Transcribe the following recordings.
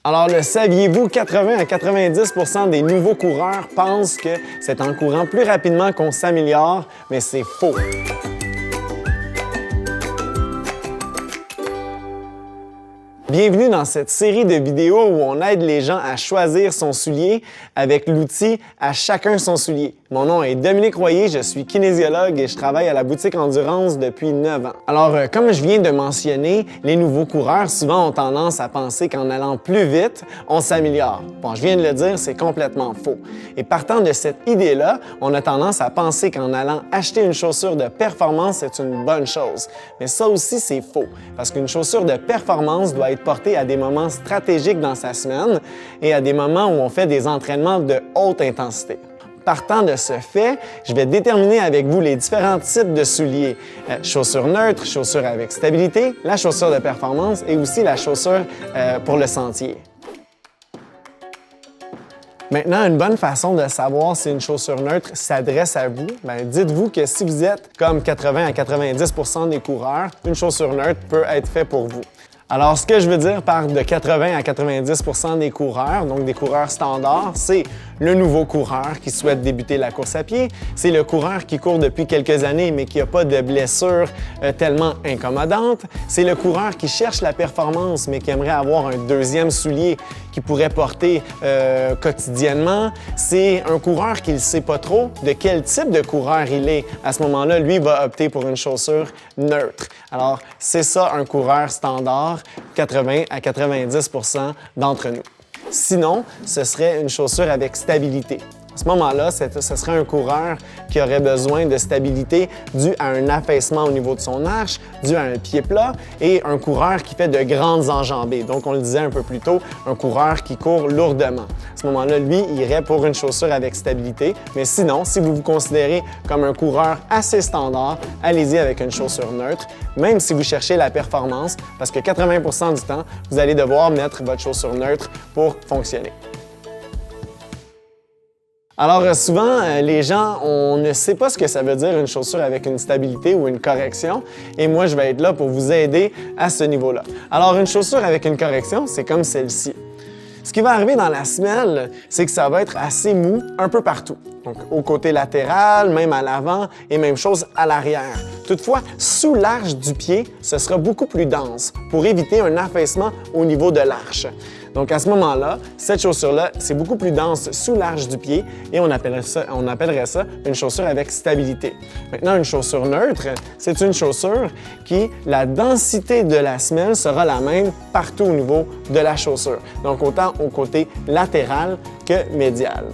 Alors, le saviez-vous, 80 à 90 % des nouveaux coureurs pensent que c'est en courant plus rapidement qu'on s'améliore, mais c'est faux. Bienvenue dans cette série de vidéos où on aide les gens à choisir son soulier avec l'outil « À chacun son soulier ». Mon nom est Dominique Royer, je suis kinésiologue et je travaille à la boutique Endurance depuis 9 ans. Alors, comme je viens de mentionner, les nouveaux coureurs souvent ont tendance à penser qu'en allant plus vite, on s'améliore. Bon, je viens de le dire, c'est complètement faux. Et partant de cette idée-là, on a tendance à penser qu'en allant acheter une chaussure de performance, c'est une bonne chose. Mais ça aussi, c'est faux, parce qu'une chaussure de performance doit être portée à des moments stratégiques dans sa semaine et à des moments où on fait des entraînements de haute intensité. Partant de ce fait, je vais déterminer avec vous les différents types de souliers. Chaussures neutres, chaussures avec stabilité, la chaussure de performance et aussi la chaussure pour le sentier. Maintenant, une bonne façon de savoir si une chaussure neutre s'adresse à vous, dites-vous que si vous êtes comme 80 à 90 % des coureurs, une chaussure neutre peut être faite pour vous. Alors, ce que je veux dire par de 80 à 90 % des coureurs, donc des coureurs standards, c'est le nouveau coureur qui souhaite débuter la course à pied, c'est le coureur qui court depuis quelques années mais qui n'a pas de blessure tellement incommodante, c'est le coureur qui cherche la performance mais qui aimerait avoir un deuxième soulier qu'il pourrait porter quotidiennement, c'est un coureur qui ne sait pas trop de quel type de coureur il est. À ce moment-là, lui va opter pour une chaussure neutre. Alors, c'est ça un coureur standard, 80 à 90 % d'entre nous. Sinon, ce serait une chaussure avec stabilité. À ce moment-là, ce serait un coureur qui aurait besoin de stabilité dû à un affaissement au niveau de son arche, dû à un pied plat et un coureur qui fait de grandes enjambées. Donc, on le disait un peu plus tôt, un coureur qui court lourdement. À ce moment-là, lui, il irait pour une chaussure avec stabilité. Mais sinon, si vous vous considérez comme un coureur assez standard, allez-y avec une chaussure neutre, même si vous cherchez la performance, parce que 80 % du temps, vous allez devoir mettre votre chaussure neutre pour fonctionner. Alors souvent, les gens, on ne sait pas ce que ça veut dire une chaussure avec une stabilité ou une correction et moi, je vais être là pour vous aider à ce niveau-là. Alors une chaussure avec une correction, c'est comme celle-ci. Ce qui va arriver dans la semelle, c'est que ça va être assez mou un peu partout. Donc au côté latéral, même à l'avant et même chose à l'arrière. Toutefois, sous l'arche du pied, ce sera beaucoup plus dense pour éviter un affaissement au niveau de l'arche. Donc à ce moment-là, cette chaussure-là, c'est beaucoup plus dense sous l'arche du pied et on appellerait ça une chaussure avec stabilité. Maintenant, une chaussure neutre, c'est une chaussure qui, la densité de la semelle sera la même partout au niveau de la chaussure. Donc autant au côté latéral que médial.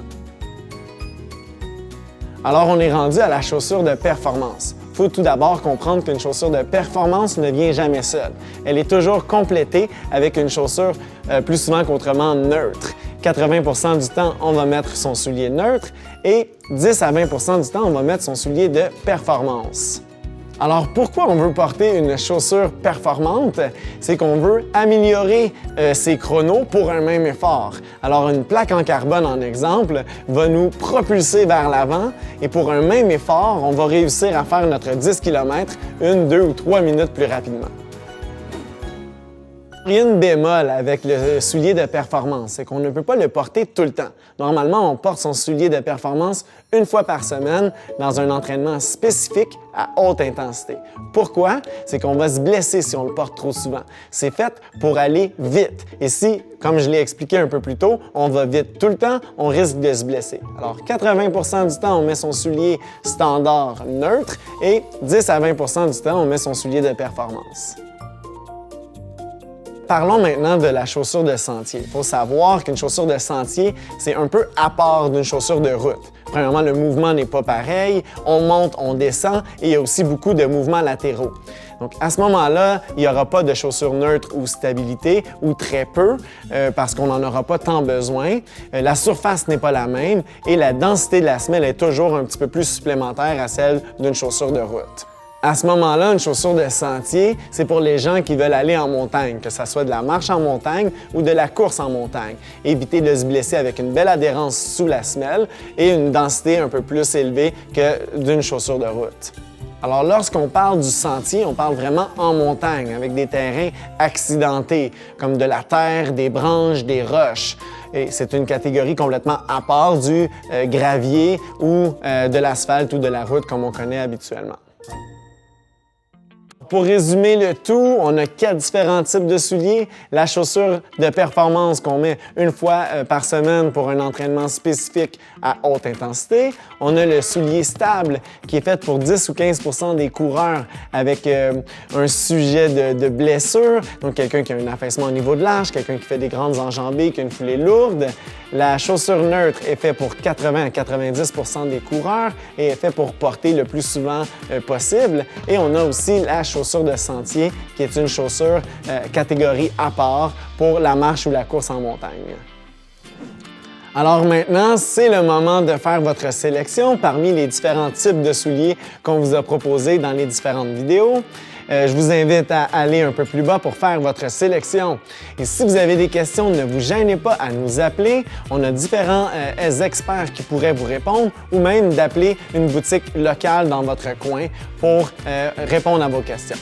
Alors, on est rendu à la chaussure de performance. Il faut tout d'abord comprendre qu'une chaussure de performance ne vient jamais seule. Elle est toujours complétée avec une chaussure plus souvent qu'autrement neutre. 80 % du temps, on va mettre son soulier neutre et 10 à 20 % du temps, on va mettre son soulier de performance. Alors, pourquoi on veut porter une chaussure performante? C'est qu'on veut améliorer ses chronos pour un même effort. Alors, une plaque en carbone, en exemple, va nous propulser vers l'avant et pour un même effort, on va réussir à faire notre 10 km 1, 2 ou 3 minutes plus rapidement. Il y a une bémol avec le soulier de performance, c'est qu'on ne peut pas le porter tout le temps. Normalement, on porte son soulier de performance une fois par semaine dans un entraînement spécifique à haute intensité. Pourquoi? C'est qu'on va se blesser si on le porte trop souvent. C'est fait pour aller vite. Et si, comme je l'ai expliqué un peu plus tôt, on va vite tout le temps, on risque de se blesser. Alors, 80 % du temps, on met son soulier standard neutre et 10 à 20 % du temps, on met son soulier de performance. Parlons maintenant de la chaussure de sentier. Il faut savoir qu'une chaussure de sentier, c'est un peu à part d'une chaussure de route. Premièrement, le mouvement n'est pas pareil, on monte, on descend et il y a aussi beaucoup de mouvements latéraux. Donc à ce moment-là, il n'y aura pas de chaussure neutre ou stabilité ou très peu parce qu'on n'en aura pas tant besoin. La surface n'est pas la même et la densité de la semelle est toujours un petit peu plus supplémentaire à celle d'une chaussure de route. À ce moment-là, une chaussure de sentier, c'est pour les gens qui veulent aller en montagne, que ce soit de la marche en montagne ou de la course en montagne. Éviter de se blesser avec une belle adhérence sous la semelle et une densité un peu plus élevée que d'une chaussure de route. Alors, lorsqu'on parle du sentier, on parle vraiment en montagne, avec des terrains accidentés, comme de la terre, des branches, des roches. Et c'est une catégorie complètement à part du gravier ou de l'asphalte ou de la route comme on connaît habituellement. Pour résumer le tout, on a 4 différents types de souliers. La chaussure de performance qu'on met une fois par semaine pour un entraînement spécifique à haute intensité. On a le soulier stable qui est fait pour 10 ou 15% des coureurs avec un sujet de blessure. Donc quelqu'un qui a un affaissement au niveau de l'anche, quelqu'un qui fait des grandes enjambées, qui a une foulée lourde. La chaussure neutre est faite pour 80 à 90% des coureurs et est faite pour porter le plus souvent possible. Et on a aussi la chaussure de sentier qui est une chaussure catégorie à part pour la marche ou la course en montagne. Alors maintenant, c'est le moment de faire votre sélection parmi les différents types de souliers qu'on vous a proposés dans les différentes vidéos. Je vous invite à aller un peu plus bas pour faire votre sélection. Et si vous avez des questions, ne vous gênez pas à nous appeler. On a différents experts qui pourraient vous répondre ou même d'appeler une boutique locale dans votre coin pour répondre à vos questions.